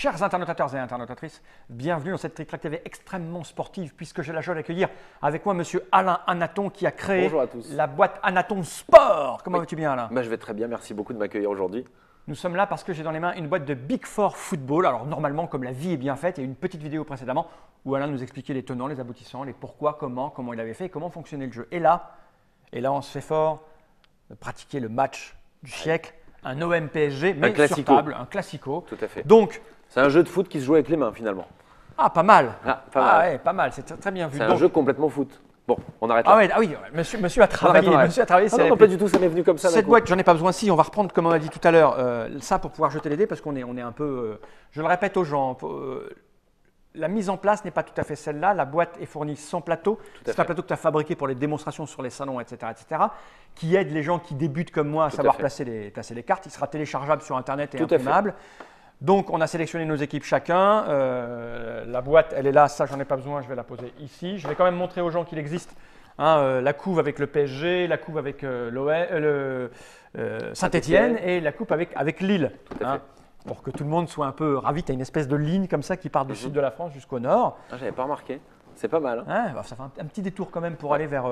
Chers internautateurs et internautatrices, bienvenue dans cette Trick Track TV extrêmement sportive puisque j'ai la joie d'accueillir avec moi monsieur Alain Anaton qui a créé la boîte Anaton Sport. Comment vas-tu bien Alain? Je vais très bien, merci beaucoup de m'accueillir aujourd'hui. Nous sommes là parce que j'ai dans les mains une boîte de Big Four Football. Alors normalement, comme la vie est bien faite, il y a eu une petite vidéo précédemment où Alain nous expliquait les tenants, les aboutissants, les pourquoi, comment il avait fait et comment fonctionnait le jeu. Et là on se fait fort de pratiquer le match du siècle, un OM PSG, mais sur table, un classico. Tout à fait. Donc, c'est un jeu de foot qui se joue avec les mains finalement. Ah, pas mal. Ouais, pas mal, c'est très bien vu. C'est un jeu complètement foot. Bon, on arrête là. Ah oui, monsieur a travaillé. Non, pas du tout, ça m'est venu comme ça. Cette boîte, j'en ai pas besoin. Si, on va reprendre comme on a dit tout à l'heure, ça pour pouvoir jeter les dés parce qu'on est un peu. Je le répète aux gens, la mise en place n'est pas tout à fait celle-là. La boîte est fournie sans plateau. C'est un plateau que tu as fabriqué pour les démonstrations sur les salons, etc., qui aide les gens qui débutent comme moi à savoir placer les cartes. Il sera téléchargeable sur Internet et imprimable. Donc, on a sélectionné nos équipes chacun. La boîte, elle est là. Ça, j'en ai pas besoin. Je vais la poser ici. Je vais quand même montrer aux gens qu'il existe la couve avec le PSG, la couve avec Saint-Étienne et la coupe avec Lille. Tout à fait. Pour que tout le monde soit un peu ravi. Tu as une espèce de ligne comme ça qui part du sud de la France jusqu'au nord. Ah, j'avais pas remarqué. C'est pas mal. Ça fait un petit détour quand même pour aller vers…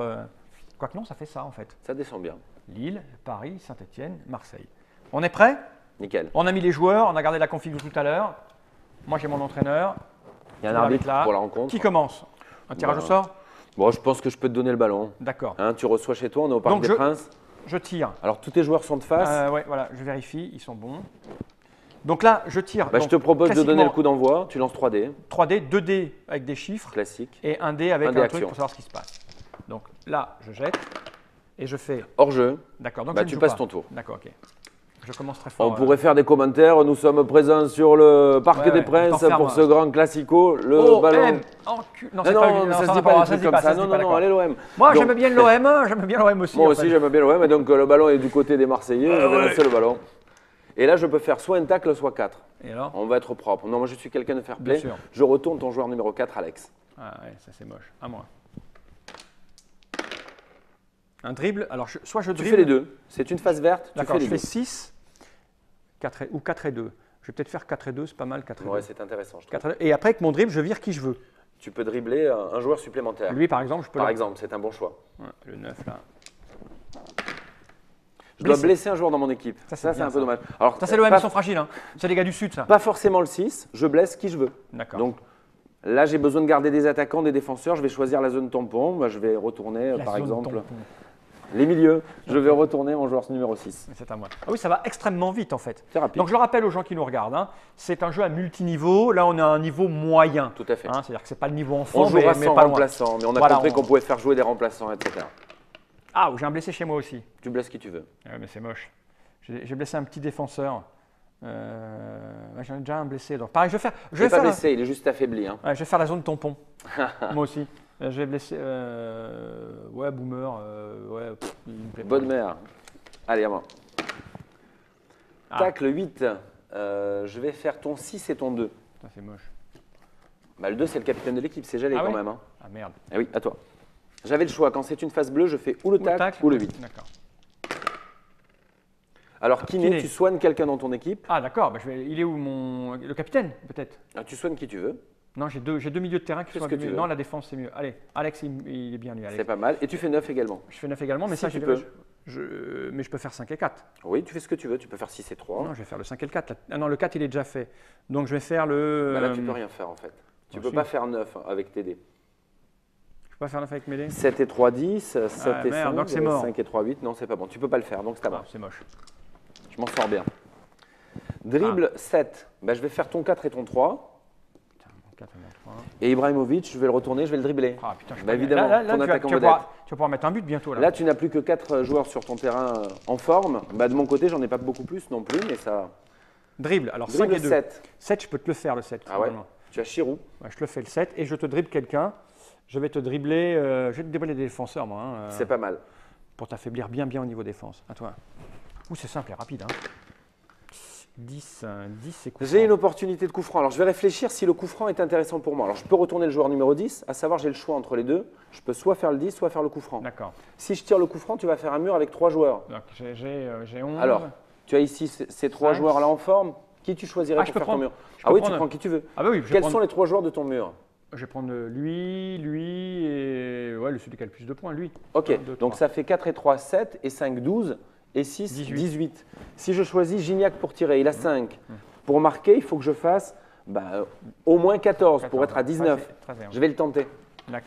Quoique non, ça fait ça en fait. Ça descend bien. Lille, Paris, Saint-Étienne, Marseille. On est prêt? Nickel. On a mis les joueurs, on a gardé la config de tout à l'heure. Moi, j'ai mon entraîneur. Il y a un arbitre là pour la rencontre. Qui commence? Un tirage au sort? Bon, je pense que je peux te donner le ballon. D'accord. Tu reçois chez toi, on est au Parc des Princes. Je tire. Alors, tous tes joueurs sont de face. Oui, voilà, je vérifie, ils sont bons. Donc là, je tire. Je te propose de donner le coup d'envoi. Tu lances 3 dés. 3 dés, 2 dés avec des chiffres. Classique. Et un dé avec un truc pour savoir ce qui se passe. Donc là, je jette et je fais… Hors jeu. D'accord. Donc tu passes ton tour. D'accord, ok. Je commence très fort. On pourrait faire des commentaires. Nous sommes présents sur le Parc des Princes pour ce grand classico. Le ballon. Non, ça se dit pas des trucs comme ça. Non, allez l'OM. Moi, j'aime bien l'OM. J'aime bien l'OM aussi. Moi aussi, j'aime bien l'OM. Et donc, le ballon est du côté des Marseillais. Je vais lancer le ballon. Et là, je peux faire soit un tacle, soit 4. Et alors? On va être propre. Non, moi, je suis quelqu'un de fair play. Je retourne ton joueur numéro 4, Alex. Ah ouais, ça c'est moche. À moi. Un dribble. Alors, soit je dribble. Tu fais les deux. C'est une phase verte. D'accord, je fais 6 ou 4 et 2. Je vais peut-être faire 4 et 2, c'est pas mal. 4 et 2. Ouais, c'est intéressant. Et après, avec mon dribble, je vire qui je veux. Tu peux dribbler un joueur supplémentaire. Lui, par exemple, je peux. Par exemple, c'est un bon choix. Ouais, le 9 là. Je dois blesser un joueur dans mon équipe. Ça c'est un peu dommage. Alors, ça, c'est l'OM, ils sont fragiles. Hein. C'est les gars du Sud, ça. Pas forcément le 6. Je blesse qui je veux. D'accord. Donc là, j'ai besoin de garder des attaquants, des défenseurs. Je vais choisir la zone tampon. Moi, je vais retourner, par exemple, les milieux. Je vais retourner mon joueur numéro 6. C'est à moi. Ah oui, ça va extrêmement vite, en fait. C'est rapide. Donc, je le rappelle aux gens qui nous regardent. C'est un jeu à multiniveau. Là, on a un niveau moyen. Tout à fait. C'est-à-dire que ce n'est pas le niveau enfant, on jouera mais sans pas remplaçant. Mais on a compris qu'on pouvait faire jouer des remplaçants, etc. Ah, j'ai un blessé chez moi aussi. Tu blesses qui tu veux. Ouais, mais c'est moche. J'ai blessé un petit défenseur. J'en ai déjà un blessé. Donc, pareil, je vais pas blessé, il est juste affaibli. Ouais, je vais faire la zone tampon. Moi aussi. Je vais blesser. Boomer. Il me plaît pas. Bonne mère. Allez, à moi. Tacle 8. Je vais faire ton 6 et ton 2. Ça, c'est moche. Le 2, c'est le capitaine de l'équipe. C'est gelé quand même. Ah merde. Eh oui, à toi. J'avais le choix. Quand c'est une phase bleue, je fais ou le tacle ou le 8. D'accord. Alors, Kiné, tu soignes quelqu'un dans ton équipe. Ah, d'accord. Il est où le capitaine, peut-être? Tu soignes qui tu veux. Non, j'ai deux milieux de terrain qui sont mieux. Non, la défense, c'est mieux. Allez, Alex, il est bien lui. C'est pas mal. Et tu fais 9 également. Je fais 9 également, mais si ça, tu peux. Mais je peux faire 5 et 4. Oui, tu fais ce que tu veux. Tu peux faire 6 et 3. Non, je vais faire le 5 et le 4. Ah non, le 4, il est déjà fait. Donc, je vais faire le… Là, tu peux rien faire, en fait. Tu ne peux pas faire 9 avec tes dés. Je peux pas faire 9 avec mes dés? 7 et 3, 10. 7 et 5. Donc c'est mort. 5 et 3, 8. Non, c'est pas bon. Tu peux pas le faire, donc c'est à moi. C'est moche. Je m'en sors bien. Dribble 7. Je vais faire ton 4 et ton 3. Putain, mon 4 et mon 3. Et Ibrahimovic, je vais le retourner, je vais le dribbler. Ah putain, évidemment, ton attaquant vedette. Tu vas pouvoir mettre un but bientôt. Là, tu n'as plus que 4 joueurs sur ton terrain en forme. De mon côté, j'en ai pas beaucoup plus non plus, mais ça… Dribble, alors dribble 5 et 2. 7. 7, je peux te le faire le 7. Ah ouais. Tu as Chirou. Je te le fais le 7 et je te dribble quelqu'un. Je vais te dribbler, je vais te dribbler des défenseurs, moi. C'est pas mal. Pour t'affaiblir bien au niveau défense. À toi. Ouh, c'est simple et rapide. 10, c'est coup franc. J'ai une opportunité de coup franc. Alors, je vais réfléchir si le coup franc est intéressant pour moi. Alors, je peux retourner le joueur numéro 10, à savoir, j'ai le choix entre les deux. Je peux soit faire le 10, soit faire le coup franc. D'accord. Si je tire le coup franc, tu vas faire un mur avec 3 joueurs. Donc, j'ai 11. Alors, tu as ici ces 3 joueurs-là en forme. Qui tu choisirais pour faire ton mur? Tu prends qui tu veux. Ah bah oui, Quels sont les 3 joueurs de ton mur? Je vais prendre lui et ouais, celui qui a le plus de points, lui. Ok, 1, 2, donc ça fait 4 et 3, 7 et 5, 12 et 6, 18. Si je choisis Gignac pour tirer, il a 5. Pour marquer, il faut que je fasse au moins 14 pour être à 19. Je vais le tenter.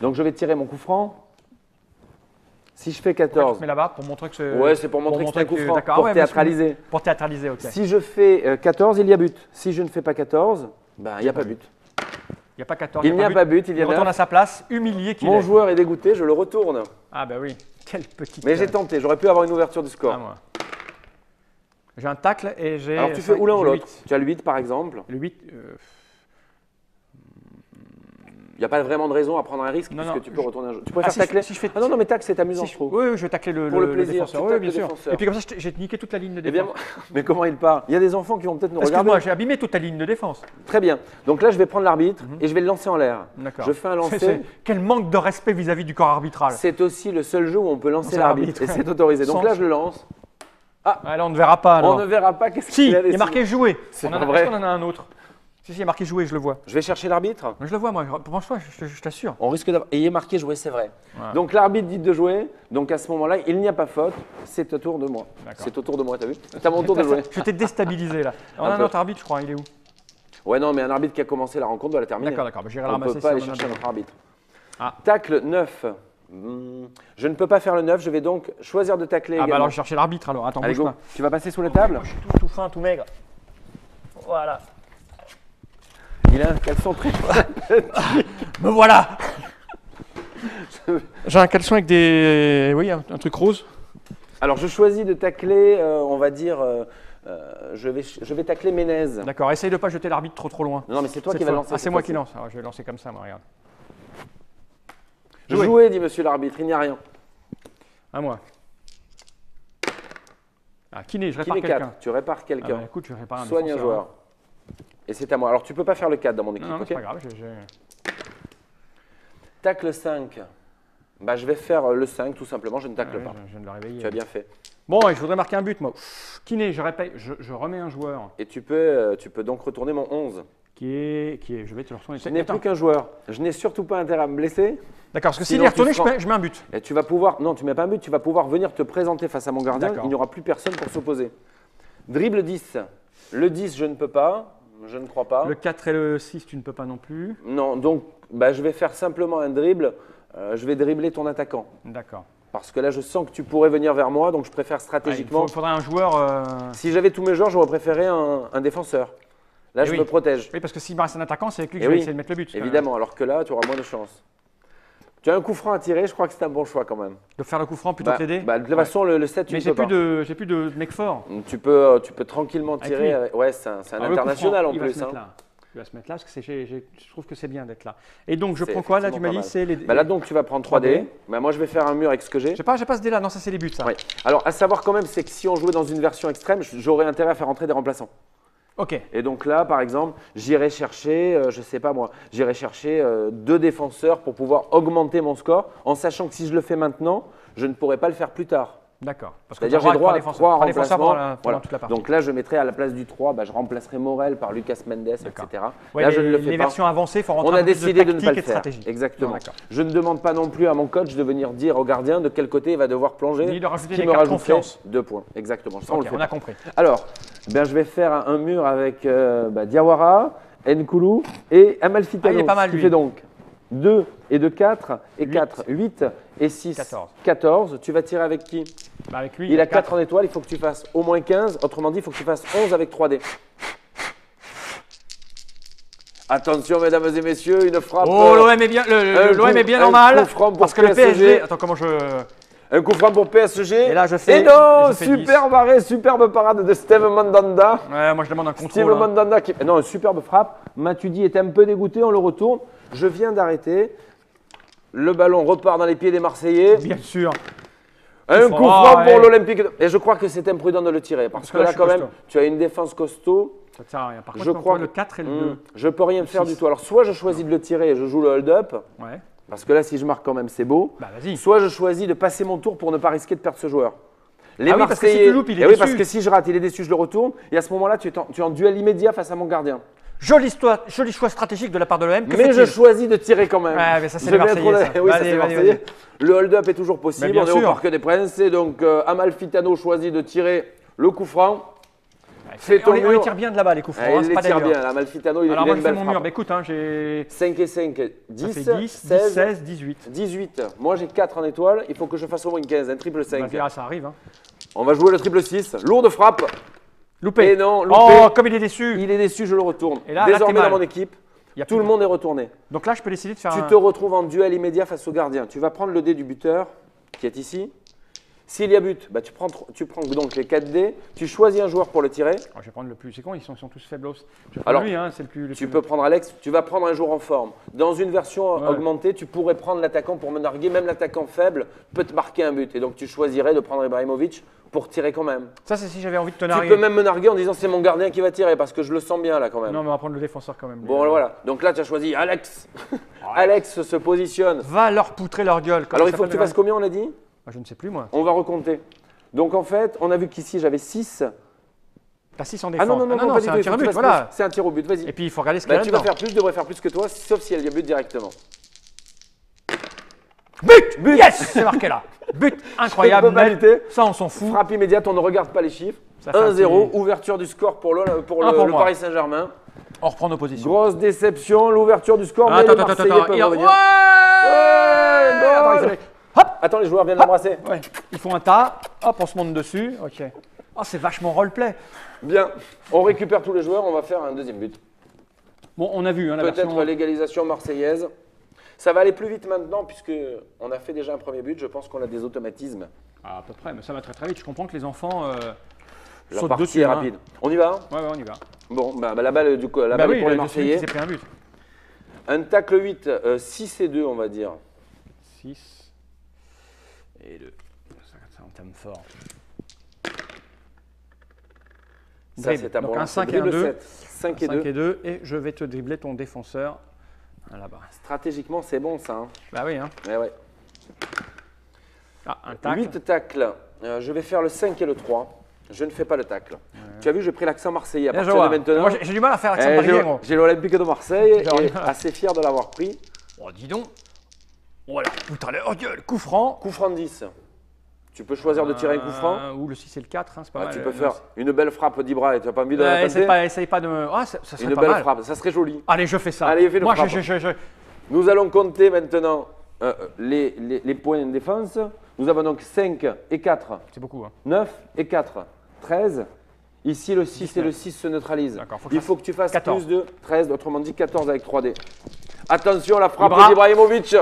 Donc je vais tirer mon coup franc. Si je fais 14. Tu mets là-bas pour montrer que c'est. Ouais, c'est pour montrer que c'est un coup franc, pour théâtraliser. Pour théâtraliser, ok. Si je fais 14, il y a but. Si je ne fais pas 14, il n'y a pas but. Il n'y a pas 14. Il n'y a pas but, il y a 9. Retourne à sa place, humilié qu'il est. Mon joueur est dégoûté, je le retourne. Ah bah oui, quel petit. Mais j'ai tenté, j'aurais pu avoir une ouverture du score. Moi. J'ai un tacle et j'ai. Alors tu fais ou l'un ou l'autre. Tu as le 8 par exemple. Le 8. Il n'y a pas vraiment de raison à prendre un risque puisque tu peux retourner un jeu. Tu préfères tacler Ah non, mais tacle, c'est amusant, je trouve. Oui, je vais tacler le plaisir, défenseur. Oui, bien sûr. Et puis comme ça, j'ai niqué toute la ligne de défense. Mais comment il part? Il y a des enfants qui vont peut-être nous regarder. Excuse-moi, j'ai abîmé toute ta ligne de défense. Très bien. Donc là, je vais prendre l'arbitre et je vais le lancer en l'air. D'accord. Je fais un lancer. Quel manque de respect vis-à-vis du corps arbitral. C'est aussi le seul jeu où on peut lancer l'arbitre et c'est autorisé. Donc là, je le lance. Ah, là, on ne verra pas. Alors. On ne verra pas. Qu'est-ce qu'il y a il est marqué jouer. C'est pas vrai. Est-ce qu'on en a un autre? Si, il est marqué jouer, je le vois. Je vais chercher l'arbitre. Je le vois, moi. Pense-toi, je t'assure. On risque d'avoir. Et il est marqué jouer, c'est vrai. Voilà. Donc l'arbitre dit de jouer. Donc à ce moment-là, il n'y a pas faute. C'est au tour de moi. C'est au tour de moi, t'as vu? C'est à mon tour de jouer. Je t'ai déstabilisé là. On a un autre arbitre, je crois. Il est où? Ouais, non, mais un arbitre qui a commencé la rencontre doit la terminer. D'accord. J'irai la ramasser. On ne peut pas aller chercher notre arbitre. Tacle 9. Je ne peux pas faire le 9. Je vais donc choisir de tacler. Ah, bah alors je chercher l'arbitre alors. Attends, allez, go. Tu vas passer sous la table? Je suis tout fin, tout maigre. Voilà. Il a un caleçon très petit. Me voilà. J'ai un caleçon avec des. Oui, un truc rose. Alors je choisis de tacler, on va dire, je vais tacler Ménez. D'accord, essaye de ne pas jeter l'arbitre trop loin. Non, mais c'est toi qui vas lancer. Ah, c'est moi qui lance. Alors, je vais lancer comme ça, moi, regarde. Jouer, dit monsieur l'arbitre, il n'y a rien. À moi. Ah, Kiné, je répare quelqu'un. Tu répares quelqu'un. Écoute, je répare un Soigne un joueur. Et c'est à moi. Alors, tu ne peux pas faire le 4 dans mon équipe. Non, c'est pas grave. Tacle 5. Je vais faire le 5, tout simplement. Je ne tacle pas. Je viens de le réveiller. Tu as bien fait. Bon, je voudrais marquer un but, moi. Kiné, je répète, je remets un joueur. Et tu peux donc retourner mon 11. Qui est, je vais te le retourner. Je n'ai plus qu'un joueur. Je n'ai surtout pas intérêt à me blesser. D'accord, parce que s'il est retourné, je mets un but. Et tu vas pouvoir, non, tu ne mets pas un but, tu vas pouvoir venir te présenter face à mon gardien. Il n'y aura plus personne pour s'opposer. Dribble 10. Le 10, je ne peux pas. Je ne crois pas. Le 4 et le 6, tu ne peux pas non plus. Non, donc je vais faire simplement un dribble. Je vais dribbler ton attaquant. D'accord. Parce que là, je sens que tu pourrais venir vers moi, donc je préfère stratégiquement. Il faudrait un joueur… Si j'avais tous mes joueurs, j'aurais préféré un défenseur. Là, je me protège. Oui, parce que s'il me reste un attaquant, c'est avec lui que je vais essayer de mettre le but. Évidemment, alors que là, tu auras moins de chance. Tu as un coup franc à tirer, je crois que c'est un bon choix quand même. De faire le coup franc plutôt que l'aider. De toute façon, le 7, tu ne peux pas. Mais j'ai plus de mec fort. Tu peux tranquillement tirer. Ouais, c'est un international en plus. Il va se mettre là parce que je trouve que c'est bien d'être là. Et donc, je prends quoi là? Tu m'as dit c'est les. Là, donc, tu vas prendre 3D. Moi, je vais faire un mur avec ce que j'ai. J'ai pas ce dé là. Non, ça, c'est les buts, ça. Oui. Alors, à savoir quand même, c'est que si on jouait dans une version extrême, j'aurais intérêt à faire entrer des remplaçants. Ok. Et donc là, par exemple, j'irai chercher, je sais pas moi, j'irai chercher 2 défenseurs pour pouvoir augmenter mon score, en sachant que si je le fais maintenant, je ne pourrai pas le faire plus tard. D'accord. C'est-à-dire j'ai droit à 3 remplacements. Pendant toute la partie. Donc là, je mettrai à la place du 3, je remplacerai Morel par Lucas Mendes, etc. Ouais, là, je ne le fais les pas. versions avancées, il faut rentrer On a décidé de ne pas le faire. Stratégie. Exactement. Je ne demande pas non plus à mon coach de venir dire au gardien de quel côté il va devoir plonger. Ni de rajouter des cartes confiance. 2 points. Exactement. Ça, on a compris. Alors, je vais faire un mur avec Diawara, Nkoulou et Amalfitano. Il est pas mal, lui. Qui fait donc 2 et 2, 4 et 4, 8 et 6, 14. Tu vas tirer avec qui? Avec lui. Il a 4 en étoile, il faut que tu fasses au moins 15. Autrement dit, il faut que tu fasses 11 avec 3D. Attention, mesdames et messieurs, une frappe. Oh, l'OM est bien, l'OM est bien normal. Parce que le PSG. Attends, comment je. Un coup franc pour PSG. Et là, je fais. Et non, superbe arrêt, superbe parade de Steve Mandanda. Ouais, moi je demande un contrôle. Steve Mandanda qui. Non, une superbe frappe. Matuidi était un peu dégoûté, on le retourne. Je viens d'arrêter. Le ballon repart dans les pieds des Marseillais. Bien sûr. Un coup franc pour l'Olympique. Et je crois que c'est imprudent de le tirer. Parce que là, quand même, tu as une défense costaud. Ça ne sert à rien. Par contre, je crois le 4 et le 2. Je ne peux rien faire du tout. Alors, soit je choisis de le tirer et je joue le hold-up. Ouais. Parce que là, si je marque quand même, c'est beau. Vas-y. Soit je choisis de passer mon tour pour ne pas risquer de perdre ce joueur. Les Ah oui, parce que si Marseillais. tu loupes, il est Eh oui, déçu. parce que si je rate, il est déçu, je le retourne. Et à ce moment-là, tu es en duel immédiat face à mon gardien. Joli choix stratégique de la part de l'OM. Mais je choisis de tirer quand même. Ouais, mais ça, c'est Je les vais être Marseillais, honnête. ça. Oui, ça Vas-y, c'est vas-y, Marseillais. Le hold-up est toujours possible. bien On est au sûr. Parc des Princes. Et donc, Amalfitano choisit de tirer le coup franc. Ouais, ton on les mur. tire bien de là-bas, les coups francs. Il hein, c'est les pas tire d'ailleurs. bien. Amalfitano, il Alors a moi, une je fais belle mon mur. frappe. Bah, écoute, hein, j'ai 5 et 5, 10, ça fait 10, 16, 16, 18. 18. Moi, j'ai 4 en étoile. Il faut que je fasse au moins 15, un triple 5. Bah, ça arrive. Hein. On va jouer le triple 6. Lourde frappe. Loupé. Et non, loupé. Oh, comme il est déçu. Il est déçu, je le retourne. Et là, Désormais, t'es mal. dans mon équipe, Il y a tout plus le de- monde est retourné. Donc là, je peux décider de faire Tu un... te retrouves en duel immédiat face au gardien. Tu vas prendre le dé du buteur, qui est ici. S'il y a but, bah, tu prends donc les 4 dés. Tu choisis un joueur pour le tirer. Oh, je vais prendre le plus. C'est con, ils sont tous faiblos. Je vais Alors, prendre lui, hein, c'est le plus. Tu peux prendre Alex, tu vas prendre un joueur en forme. Dans une version Ouais. augmentée, tu pourrais prendre l'attaquant pour me narguer. Même l'attaquant faible peut te marquer un but. Et donc, tu choisirais de prendre Ibrahimovic pour tirer quand même. Ça, c'est si j'avais envie de te Tu narguer. peux même me narguer en disant c'est mon gardien qui va tirer parce que je le sens bien là quand même. Non, mais on va prendre le défenseur quand même. lui. Bon, voilà. Donc là, tu as choisi Alex. Alex se positionne. Va leur poutrer leur gueule. Alors, il faut que tu fasses combien, on a dit? Je ne sais plus, moi. On va recompter. Donc, en fait, on a vu qu'ici, j'avais 6. T'as 6 en défense. Ah non, pas du c'est tout, un il tir faut au que tu but, fasses voilà. plus. C'est un tir au but, vas-y. Et puis, il faut regarder ce qu'il y Bah, a tu vas là-dedans. faire plus, je devrais faire plus que toi, sauf s'il y a but directement. But, yes, c'est marqué là. But incroyable. Globalité. net. Ça, on s'en fout. Frappe immédiate, on ne regarde pas les chiffres. Ça fait un 1-0, petit- ouverture du score pour Un le pour moi. Paris Saint-Germain. On reprend nos positions. Grosse déception, l'ouverture du score, mais Attends, les attends, Marseillais attends. peuvent Ouais, revenir. Attends, goal. Hop. Attends, les joueurs viennent l'embrasser. Ouais. Ils font un tas. Hop, on se monte dessus. Ok. Oh, c'est vachement roleplay. Bien, on récupère tous les joueurs, on va faire un deuxième but. Bon, on a vu hein, la Peut-être version. l'égalisation marseillaise. Ça va aller plus vite maintenant puisque on a fait déjà un premier but. Je pense qu'on a des automatismes. Ah, à peu près, mais ça va très très vite. Je comprends que les enfants La sautent partie dessus. est hein. rapide. On y va? Ouais, on y va. Bon, bah, la balle, du coup, la Bah balle oui, est pour les il a Marseillais. s'est pris un but. Un tacle 8, 6 et 2, on va dire. 6 et 2. Ça entame fort. Ça, Dribble. c'est à Donc moi. un 5 et Dribble un 2. 7. 5 et 2. 5 et 2. Et je vais te dribbler ton défenseur là-bas. Stratégiquement, c'est bon ça. Hein. Bah oui, hein. Ouais. Ah, un tacle. 8 tacles. Je vais faire le 5 et le 3. Je ne fais pas le tacle. Tu as vu, j'ai pris l'accent marseillais. À Bien, je partir de vois. maintenant, Moi, j'ai du mal à faire accent j'ai parisien, gros. j'ai l'Olympique de Marseille Genre, et voilà. assez fier de l'avoir pris. Oh, dis donc. Voilà. Tout à l'heure, oh, gueule, coup franc. Coup franc 10. Tu peux choisir de tirer un coup franc. Ou le 6 et le 4, hein, c'est pas Ah, mal. tu peux faire une belle frappe d'Ibra et tu n'as pas envie de la Essaye tenter. essaye pas de me. Ah, ça serait Une pas belle mal. frappe, ça serait joli. Allez, je fais ça. Allez, fais le Moi, frappe. Nous allons compter maintenant les points de défense. Nous avons donc 5 et 4, C'est beaucoup. Hein. 9 et 4, 13. Ici, le 6 et 19. le 6 se neutralisent. D'accord, faut que Il je faut que tu fasses 14. plus de 13, autrement dit 14 avec 3D. Attention, la frappe Ibra. d'Ibrahimovic.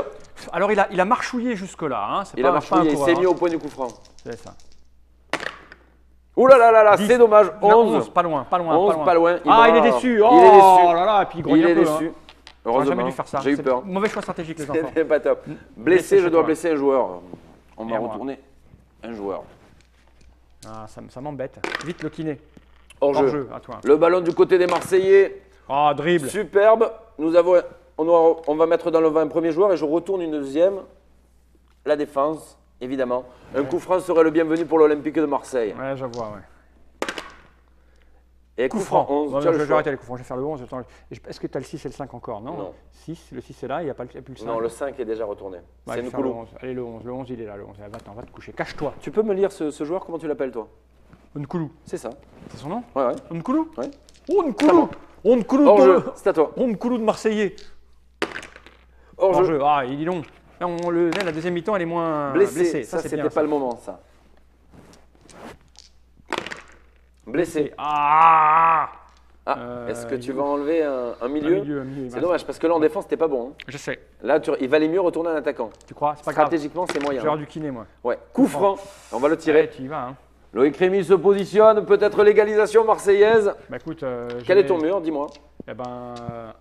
Alors, il a marchouillé jusque-là. Hein. C'est Il pas, a pas un marché, il coureur, s'est mis hein. au point du coup franc. C'est ça. Ouh là là là là, 10. c'est dommage. Non, 11. pas loin, pas loin. 11, pas loin. Ah, Ibra, il est déçu. Oh il est déçu. là là, et puis il grogne Il un est peu. déçu. Hein. J'aurais Heureusement, jamais dû faire ça. j'ai eu C'est peur. Mauvais choix stratégique, les enfants. C'était pas top. Blessé Blessé, je chez dois toi. blesser un joueur. On Et va moi. retourner un joueur. Ah, ça m'embête. Vite le kiné. Hors Hors jeu. jeu, à toi. Le ballon du côté des Marseillais. Oh, dribble. Superbe. On va mettre dans le vent un premier joueur et je retourne une deuxième. La défense, évidemment. Un coup franc serait le bienvenu pour l'Olympique de Marseille. Ouais, je vois, ouais. Et coup franc 11. Ouais, tu as je le vais choix. arrêter les coups francs, je vais faire le 11. Attends, est-ce que tu as le 6 et le 5 encore? Non. Non. 6, le 6 est là, il n'y a, plus le 5. Non, le 5 est déjà retourné. Ouais, C'est je vais faire le Nkoulou. 11. Allez, le 11. Le 11, il est là, le 11. Va te coucher. Cache-toi. Tu peux me lire ce joueur, comment tu l'appelles toi? Nkoulou. C'est ça. C'est son nom? Ouais. Nkoulou? Ouais. Oh, Nkoulou! Oh, Nkoulou Hors de... jeu, c'est à toi. Oh, Nkoulou de Marseillais. Hors Hors jeu. jeu. Ah, il est long. Là, la deuxième mi-temps, elle est moins Blessé. Ça, c'est c'était bien, pas le moment, ça. Blessé. Ah! Est-ce que tu vas enlever un milieu? Un milieu, C'est dommage parce que là en défense t'es pas bon. Hein. Je sais. Là il valait mieux retourner un attaquant. Tu crois? C'est pas grave. Stratégiquement c'est Je moyen. vais avoir du kiné, moi. Ouais. Coup franc. On va le tirer. Ouais, tu y vas, hein. Loïc Rémy se positionne. Peut-être l'égalisation marseillaise. Bah écoute, Quel est ton mur? Dis-moi. Eh ben,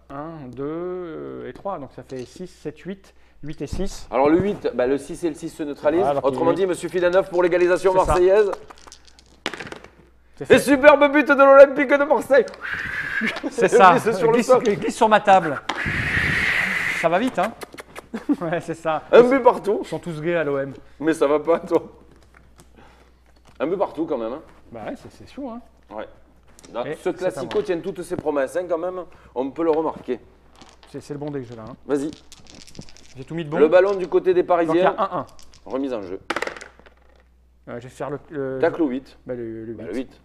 1, 2 et 3. Donc ça fait 6, 7, 8. 8 et 6. Alors le 8, bah, le 6 et le 6 se neutralisent. Alors qu'il Autrement est- dit, il me suffit d'un 9 pour l'égalisation C'est ça. marseillaise. C'est Et fait. superbe but de l'Olympique de Marseille. C'est ça. glisse sur le glisse, sol. glisse sur ma table. Ça va vite, hein? Ouais, c'est ça. Un but partout. Ils sont tous gays à l'OM. Mais ça va pas toi. Un peu partout quand même. Hein. Bah ouais, c'est chaud. Hein. Ouais. Là, Et ce classico tient toutes ses promesses hein, quand même. On peut le remarquer. C'est le bon dé que j'ai là. Hein. Vas-y. J'ai tout mis de bon. Le ballon du côté des Parisiens. Donc il y a 1-1. Remise en jeu. Je vais faire le. Tacle au 8. Bah, le 8. Bah, le 8.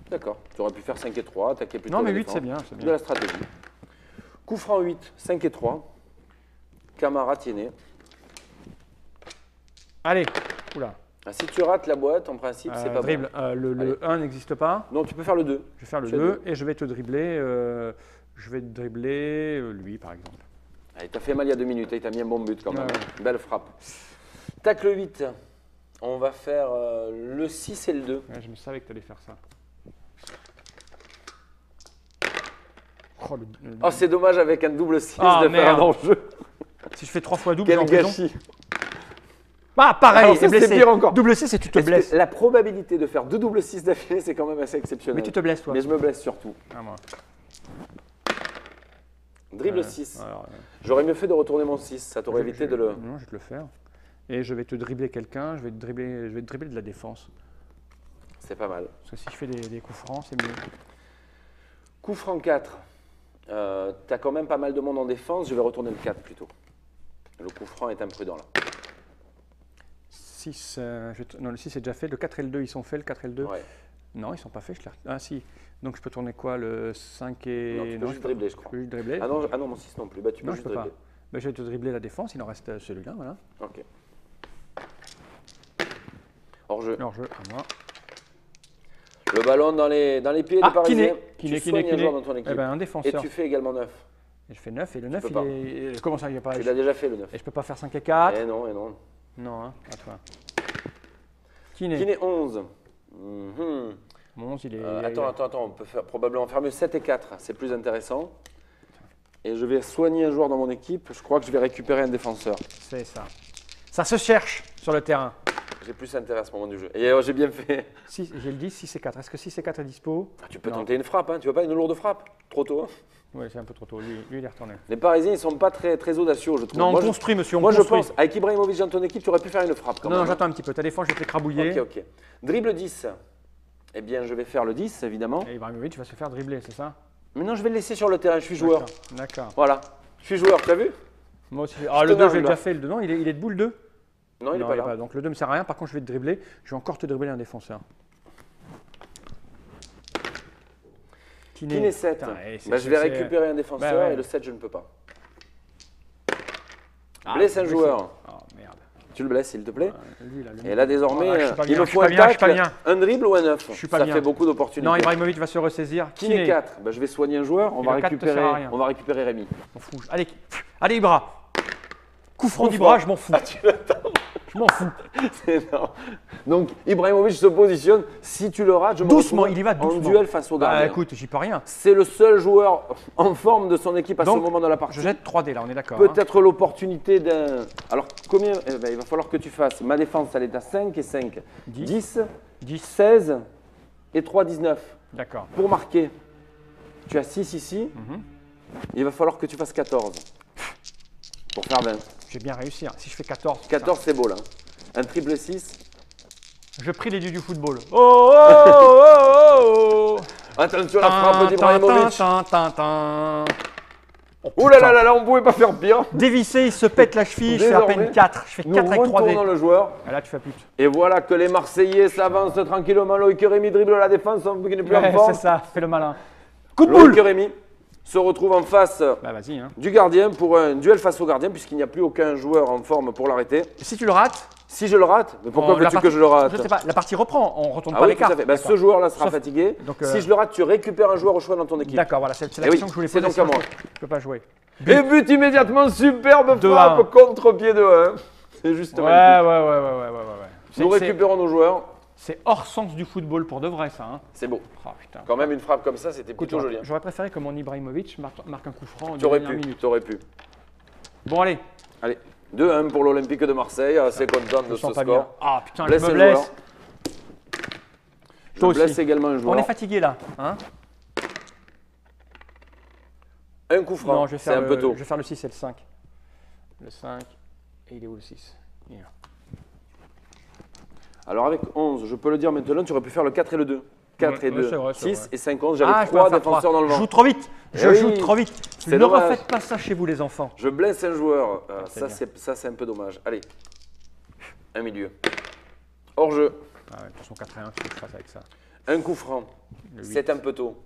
D'accord. Tu aurais pu faire 5 et 3, attaquer plutôt. Non, mais 8, c'est bien. De la stratégie. Coup franc 8, 5 et 3. Camara tiennet. Allez. Oula. Ah, si tu rates la boîte, en principe, c'est pas dribble. bon. Le 1 n'existe pas. Non, tu peux faire le 2. Je vais faire le 2 et je vais te dribbler. Je vais te dribbler lui, par exemple. Allez, t'as fait mal il y a 2 minutes. Il t'a mis un bon but quand même. Ouais. Belle frappe. Tacle 8. On va faire le 6 et le 2. Ouais, je me savais que tu allais faire ça. Oh, oh c'est dommage avec un double 6 de merde. faire un hors-jeu. Si je fais 3 fois double, Quel gâchis. Ah, pareil, c'est pire encore. Double 6 et tu te blesses. La probabilité de faire 2 double 6 d'affilée, c'est quand même assez exceptionnel. Mais tu te blesses, toi. Mais je me blesse surtout. Ah, moi. Dribble 6. J'aurais mieux fait de retourner mon 6. Ça t'aurait évité de le. Non, je vais te le faire. Et je vais te dribbler quelqu'un. Je vais te dribbler de la défense. C'est pas mal. Parce que si je fais des coups francs, c'est mieux. Coup franc 4. Tu as quand même pas mal de monde en défense. Je vais retourner le 4 plutôt. Le coup franc est imprudent là. 6, non, le 6 est déjà fait. Le 4 et le 2, ils sont faits. Le 4 et le 2. Ouais. Non, ils sont pas faits. Ah, si. Donc, je peux tourner quoi? Le 5 et. Non, tu peux juste dribbler, je crois. Je peux juste dribbler. Ah non, mon 6 non plus. Bah, tu peux non, juste je peux dribbler. pas. Bah, je vais te dribbler la défense. Il en reste celui-là. Voilà. Ok. Hors-jeu. Hors-jeu, à moi. Le ballon dans les pieds des Parisiens. Kiné. Un joueur dans ton équipe. Eh ben, un défenseur. Et tu fais également 9. Et je fais 9 et le 9, il est. Comment ça, il n'y a pas. Tu l'as déjà fait le 9. Et je peux pas faire 5 et 4. Eh non, eh non. Non, hein, à toi. Kiné. Kiné 11. Mon 11, il est. Attends, on peut probablement faire mieux 7 et 4. C'est plus intéressant. Et je vais soigner un joueur dans mon équipe. Je crois que je vais récupérer un défenseur. C'est ça. Ça se cherche sur le terrain. J'ai plus intérêt à ce moment du jeu. Et j'ai bien fait. J'ai le 10, 6 et 4. Est-ce que 6 et 4 est dispo? Tu peux tenter une frappe. Hein. Tu veux pas une lourde frappe? Trop tôt. Hein. Oui, c'est un peu trop tôt. Lui, il est retourné. Les Parisiens, ils ne sont pas très audacieux, je trouve. Non, on construit, monsieur. Moi, je pense, avec Ibrahimovic dans ton équipe, tu aurais pu faire une frappe. Quand même. Non, j'attends un petit peu. Ta défense, je vais te l'écrabouiller. Ok. Dribble 10. Eh bien, je vais faire le 10, évidemment. Et Ibrahimovic, tu vas se faire dribbler, c'est ça? Mais non, je vais le laisser sur le terrain. Je suis joueur. D'accord. Voilà. Je suis joueur, tu as vu? Moi aussi. Ah, le 2, je l'ai déjà fait. Le 2, non, il est debout, le 2? Non, il n'est pas là. Donc, le 2 ne me sert à rien. Par contre, je vais te dribbler. Je vais encore te dribbler un défenseur. Kiné 7. Je vais récupérer un défenseur et le 7, je ne peux pas. Blesse un joueur. Oh merde. Tu le blesses, s'il te plaît. Lui, et là, désormais, il me faut un tacle, un dribble ou un 9. Ça fait beaucoup d'opportunités. Non, Ibrahimovic va se ressaisir. Kiné 4. Je vais soigner un joueur. On va récupérer Rémi. On fout. Allez, Ibra. Coup franc d'Ibra, je m'en fous. Je m'en fous. C'est énorme. Donc, Ibrahimovic se positionne. Si tu le rates, je me doucement, il y va doucement. En duel face au gardien. Écoute, j'y peux rien. C'est le seul joueur en forme de son équipe à ce moment de la partie. Je jette 3D là, on est d'accord. Peut-être l'opportunité d'un. Alors, combien il va falloir que tu fasses. Ma défense, elle est à 5 et 5. 10, 16 et 3, 19. D'accord. Pour marquer, tu as 6 ici. Il va falloir que tu fasses 14. Pour faire 20. Je vais bien réussir. Si je fais 14. 14, c'est beau là. Un triple 6. Je prie les dieux du football. Oh. Attention à la frappe d'Ibrahimovic. Oh là, on ne pouvait pas faire pire. Dévissé, il se pète la cheville, je fais à peine 4. Je fais 4 avec 3D. Le joueur. Et là, tu fais pute. Et voilà que les Marseillais s'avancent tranquillement. Loïc Rémy dribble la défense, qui n'est plus en forme. C'est ça, fais le malin. Coup de boule. Loïc Rémy se retrouve en face du gardien pour un duel face au gardien, puisqu'il n'y a plus aucun joueur en forme pour l'arrêter. Si tu le rates? Si je le rate, mais pourquoi veux-tu que je le rate? Je ne sais pas, la partie reprend, on ne retourne pas les cartes. Ce joueur-là sera fatigué. Donc, si je le rate, tu récupères un joueur au choix dans ton équipe. D'accord, voilà, c'est la question que je voulais poser. C'est donc à moi. Je ne peux pas jouer. Et but immédiatement, superbe frappe, contre-pied de 1. C'est juste magnifique. Ouais. Nous récupérons nos joueurs. C'est hors sens du football pour de vrai, ça. Hein. C'est beau. Oh, putain. Quand même, une frappe comme ça, c'était plutôt joli. J'aurais préféré que mon Ibrahimovic marque un coup franc en dernière minute. Tu aurais pu. Bon, allez. Allez, 2-1 pour l'Olympique de Marseille. Assez content de ce score. Ah putain, je me blesse. Je blesse également un joueur. On est fatigué là. Hein, un coup franc, c'est un peu tôt. Je vais faire le 6 et le 5. Le 5, et il est où le 6? Alors avec 11, je peux le dire maintenant, tu aurais pu faire le 4 et le 2. 4 et 2, c'est vrai, 6 vrai. et 5, 11. J'avais Ah, je peux en 3 faire défenseurs 3. dans le Je vent. joue trop vite. Je Eh joue oui, trop vite. c'est Ne dommage. refaites pas ça chez vous, les enfants. Je blesse un joueur. c'est Ça, c'est un peu dommage. Allez, un milieu. Hors jeu. Ah ouais, de toute façon, 4 et 1, tu fasses avec ça. Un coup franc. Le 8. C'est un peu tôt.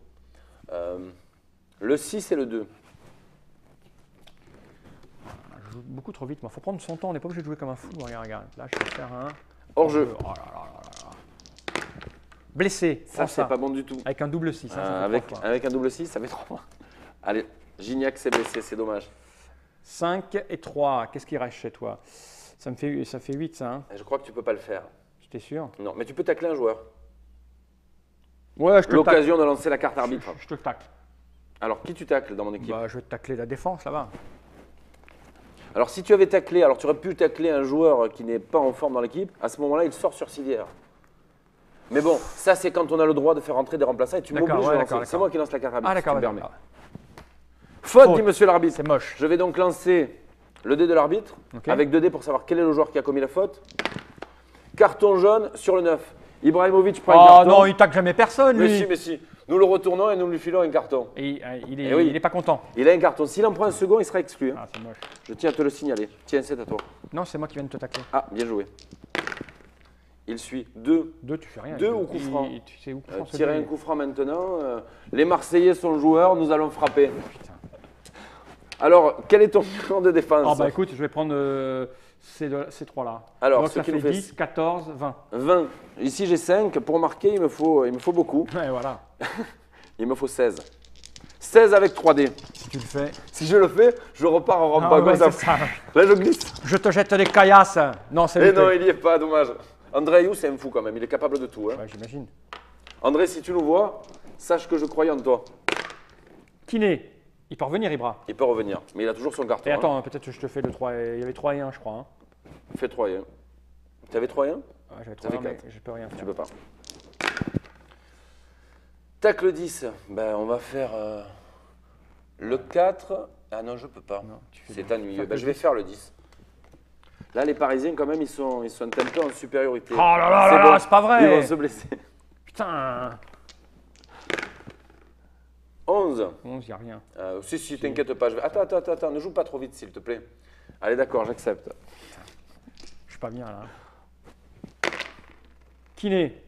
Le 6 et le 2. Je joue beaucoup trop vite. Il faut prendre son temps. On n'est pas obligé de jouer comme un fou. Regarde, regarde. Là, je vais faire un. Hors jeu. Oh là là là là. Blessé. Ça, c'est pas bon du tout. Avec un double 6. Hein, Avec un double 6, ça fait 3. Allez, Gignac s'est blessé, c'est dommage. 5 et 3. Qu'est-ce qui reste chez toi? Ça fait 8, ça. Hein. Je crois que tu peux pas le faire. J'étais sûr. Non, mais tu peux tacler un joueur. Ouais, je te L'occasion de lancer la carte arbitre. Je te tacle. Alors, qui tu tacles dans mon équipe? Bah, je vais te tacler la défense, là-bas. Alors, si tu avais taclé, alors tu aurais pu tacler un joueur qui n'est pas en forme dans l'équipe. À ce moment-là, il sort sur civière. Mais bon, ça, c'est quand on a le droit de faire rentrer des remplaçants et tu m'obliges de lancer. C'est moi qui lance la carte arbitre. Ah, d'accord, si tu me permets. d'accord. Faute, dit monsieur l'arbitre. C'est moche. Je vais donc lancer le dé de l'arbitre, avec 2 dés pour savoir quel est le joueur qui a commis la faute. Carton jaune sur le 9. Ibrahimovic prend un carton. Oh non, il tacle jamais personne, lui. Mais si. Nous le retournons et nous lui filons un carton. Et il oui. est pas content. Il a un carton. S'il en prend un second, il sera exclu. Ah, c'est moche. Je tiens à te le signaler. Tiens, c'est à toi. Non, c'est moi qui viens de te tacler. Ah, bien joué. Il suit 2. 2, tu fais rien. 2 ou coup franc. Tu sais où coup franc, Tirer un coup franc maintenant. Les Marseillais sont joueurs, nous allons frapper. Putain. Alors, quel est ton plan de défense? Ah bah écoute, je vais prendre ces 3-là. Alors, donc ce ça qui fait nous fait 10, 14, 20. 20. Ici, j'ai 5. Pour marquer, il me faut beaucoup. Ouais, voilà. Il me faut 16. 16 avec 3D. Si tu le fais. Si je le fais, je repars en rampant comme ça. ça. Là, je glisse. Je te jette des caillasses. Non, c'est Mais non, il n'y est pas, dommage. André Ayou, c'est un fou quand même. Il est capable de tout. Hein. Ouais, j'imagine. André, si tu nous vois, sache que je croyais en toi. Kiné. Il peut revenir, Ibra. Il peut revenir, mais il a toujours son carton. Et attends, peut-être que je te fais le 3. Il y avait 3 et 1, je crois. Hein. Fais 3 et 1. Tu avais 3 et 1? Ouais, j'avais 3 Ça et 1, fait mais 4. je peux rien faire. Tu peux pas. Tacle 10. Ben, on va faire le 4. Ah non, je peux pas. C'est ennuyeux. Ben, je vais faire le 10. Là, les Parisiens, quand même, ils sont un peu en supériorité. Oh là là là là, c'est pas vrai. Ils vont se blesser. Putain. 11. 11, il n'y a rien. Si, t'inquiète pas. Attends, ne joue pas trop vite, s'il te plaît. Allez, d'accord, j'accepte. Je suis pas bien là. Kiné.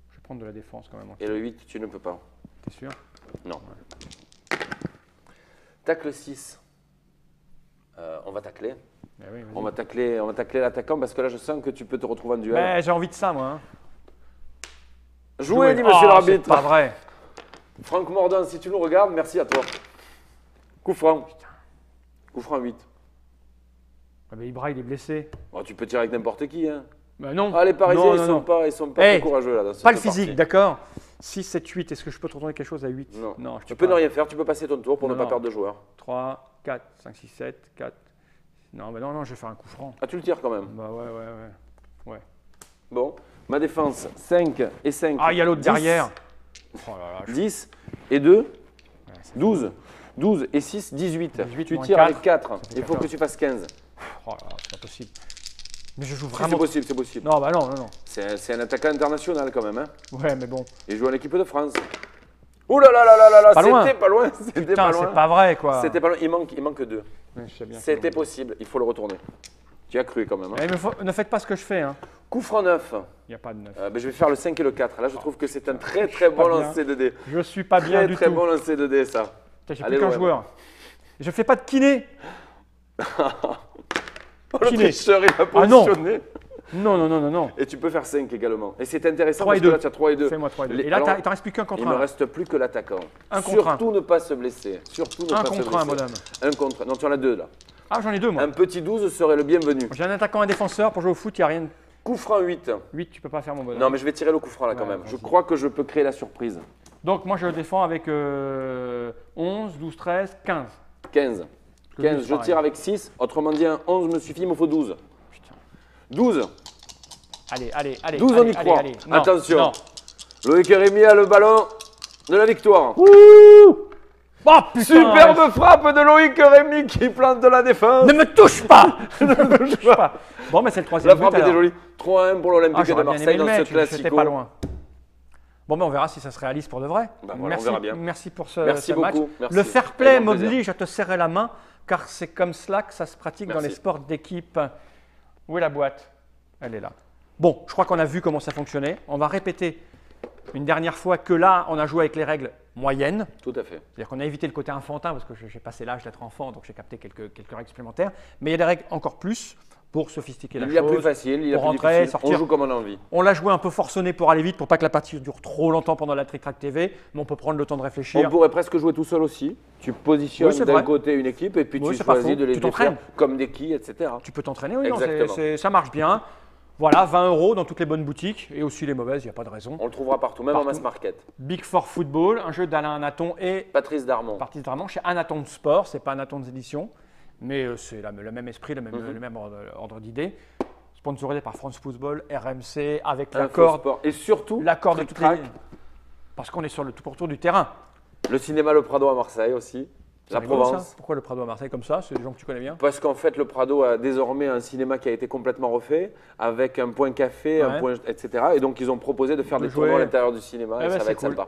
Je vais prendre de la défense quand même. Et le 8, tu ne peux pas. T'es sûr? Non. Ouais. Tacle 6. On va tacler. Oui, on va tacler l'attaquant parce que là, je sens que tu peux te retrouver en duel. Mais j'ai envie de ça, moi. Hein. Jouez, dit monsieur l'arbitre. C'est pas vrai. Franck Mordin, si tu nous regardes, merci à toi. Coup franc. Coup franc 8. Ah bah Ibra, il est blessé. Oh, tu peux tirer avec n'importe qui. Hein. Bah non. Ah, les Parisiens, ils sont pas très courageux là. Pas le physique, d'accord. 6, 7, 8. Est-ce que je peux te retourner quelque chose à 8? Non. Je tu peux ne rien faire, tu peux passer ton tour pour ne pas perdre de joueurs. 3, 4, 5, 6, 7, 4. Non, bah non, je vais faire un coup franc. Ah, tu le tires quand même? Bah ouais. Bon, ma défense, 5 et 5. Ah, il y a l'autre derrière. Oh là là, 10 et 2, 12. 12 et 6, 18. Tu tires 4, avec 4. Il faut que tu fasses 15. Oh là là, c'est pas possible. Mais je joue vraiment. C'est possible. Non, bah non. C'est un attaquant international quand même. Hein. Ouais, mais bon. Il joue en équipe de France. Ouh là là là là là, c'était pas loin. Putain, c'est pas vrai quoi. C'était pas loin. Il manque 2. Ouais, je sais bien. C'était possible, il faut le retourner. Tu as cru quand même. Hein. Ne faites pas ce que je fais. Hein. Coup franc 9. Il n'y a pas de 9. Je vais faire le 5 et le 4. Là, je trouve que c'est un très bon lancer de dés. Je suis pas bien du tout. Très bon lancer de dés, ça. J'ai plus qu'un joueur. Je fais pas de kiné. Le tricheur, il a positionné. Non. Et tu peux faire 5 également. Et c'est intéressant 3 parce et 2. que là, tu as 3 et 2. Fais-moi 3 et 2. Et là, il t'en reste plus qu'un contre 1. Il ne me reste plus que l'attaquant. Un contre 1. Surtout ne pas se blesser. Un contre 1, madame. Un contre 1. Non, tu en as 2 là. Ah, j'en ai 2 moi. Un petit 12 serait le bienvenu. J'ai un attaquant et un défenseur. Pour jouer au foot, il n'y a rien. Coup franc 8. 8, tu peux pas faire mon bonhomme. Non, mais je vais tirer le coup franc là quand même. Je crois que je peux créer la surprise. Donc, moi, je le défends avec 11, 12, 13, 15. 15. Je tire avec 6. Autrement dit, un 11 me suffit, il me faut 12. Putain. 12. Allez. 12, on y croit. Allez. Attention. Loïc Rémy a le ballon de la victoire. Ouh. Oh putain! Superbe frappe de Loïc Rémy qui plante de la défense. Ne me touche pas! Ne me touche pas! Bon, mais c'est le troisième La but. frappe était alors. jolie. 3-1 pour l'Olympique de J'aurais bien aimé Marseille le dans ce mettre, j'étais classico. pas loin. Bon, mais on verra si ça se réalise pour de vrai. Bah voilà, merci, on verra bien. merci pour ce, Merci ce match. beaucoup, merci. Le fair Avec play grand plaisir. m'oblige à te serrer la main, car c'est comme cela que ça se pratique dans Merci. les sports d'équipe. Où est la boîte? Elle est là. Bon, je crois qu'on a vu comment ça fonctionnait. On va répéter une dernière fois que là, on a joué avec les règles moyennes. Tout à fait. C'est-à-dire qu'on a évité le côté enfantin, parce que j'ai passé l'âge d'être enfant, donc j'ai capté quelques règles supplémentaires. Mais il y a des règles encore plus pour sophistiquer la Il y a chose. plus facile, il y a pour plus rentrer, difficile. sortir. On joue comme on a envie. On l'a joué un peu forcené pour aller vite, pour pas que la partie dure trop longtemps pendant la Trick Track TV, mais on peut prendre le temps de réfléchir. On pourrait presque jouer tout seul aussi. Tu positionnes Oui, c'est d'un vrai. côté une équipe et puis Oui, tu c'est pas choisis faux. de les Tu défaire t'entraînes. comme des quilles, etc. Tu peux t'entraîner, oui, non, Exactement. ça marche bien. Voilà, 20 € dans toutes les bonnes boutiques, et aussi les mauvaises, il n'y a pas de raison. On le trouvera partout, même Partout. en mass market. Big Four Football, un jeu d'Alain Anaton et Patrice Darmon. Patrice Darmon chez Anaton Sport, c'est pas Anaton éditions, mais c'est le même esprit, le même ordre d'idée. Sponsorisé par France Football, RMC, avec l'accord Infosport. Et surtout, de Trick toutes Track, les... Parce qu'on est sur le tout pour tour du terrain. le cinéma Le Prado à Marseille aussi. C'est La rigolo, Provence. ça. Pourquoi le Prado à Marseille comme ça? C'est des gens que tu connais bien? Parce qu'en fait, le Prado a désormais un cinéma qui a été complètement refait, avec un point café, un Ouais. point, etc. Et donc, ils ont proposé de faire De des tournois à jouer. l'intérieur du cinéma Eh et ben, ça c'est va être cool. sympa.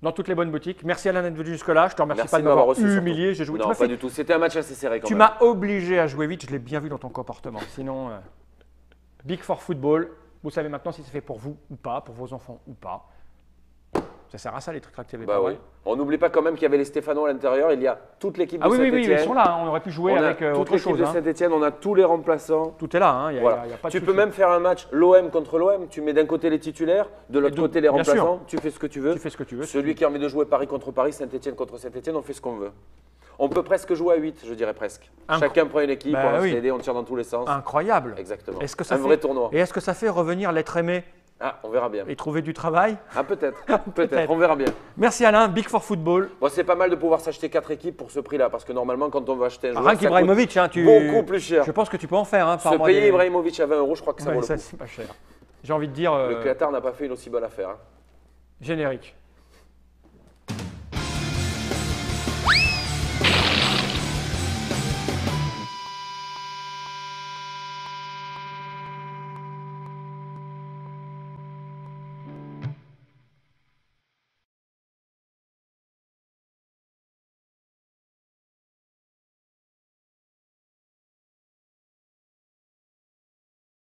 Dans toutes les bonnes boutiques. Merci Alain d'être venu jusque-là. Je te remercie Merci pas de de m'avoir m'avoir reçu. humilié. J'ai joué. Non, pas du tout. C'était un match assez serré quand Tu même. m'as obligé à jouer vite. Je l'ai bien vu dans ton comportement. Sinon, Big Four Football. Vous savez maintenant si c'est fait pour vous ou pas, pour vos enfants ou pas. Ça sert à ça les trucs Track TV. Bah pas oui. vrai On n'oublie pas quand même qu'il y avait les Stéphanois à l'intérieur. Il y a toute l'équipe de Ah oui, oui, Saint-Etienne. ils sont là. On aurait pu jouer On a avec toute autre l'équipe chose. de Hein. Saint-Etienne. On a tous les remplaçants. Tout est là. Hein. Il y a, Voilà. il y a pas de Tu souci. peux même faire un match l'OM contre l'OM. Tu mets d'un côté les titulaires, de l'autre Et côté les bien sûr. remplaçants. Tu fais ce que tu veux. Tu fais ce que tu veux. Celui qui a envie de jouer Paris contre Paris, Saint-Etienne contre Saint-Etienne, on fait ce qu'on veut. On peut presque jouer à 8, je dirais presque. Chacun prend une équipe, Bah on va oui. se l'aider, on tire dans tous les sens. Incroyable. Exactement. Est-ce que ça un fait... vrai tournoi. Et est-ce que ça fait revenir l'être aimé Ah, on verra bien. et trouver du travail? Ah, peut-être. Peut-être. Peut-être. On verra bien. Merci Alain. Big Four Football. Bon, c'est pas mal de pouvoir s'acheter 4 équipes pour ce prix-là, parce que normalement, quand on va acheter un joueur, Rank ça coûte Ibrahimovic, hein, beaucoup plus cher. Je pense que tu peux en faire. Hein, par Se mois payer des- Ibrahimovic à 20 €, je crois que ça Ouais, vaut le ça, coup. c'est pas cher. J'ai envie de dire Le Qatar n'a pas fait une aussi bonne affaire. Hein. générique.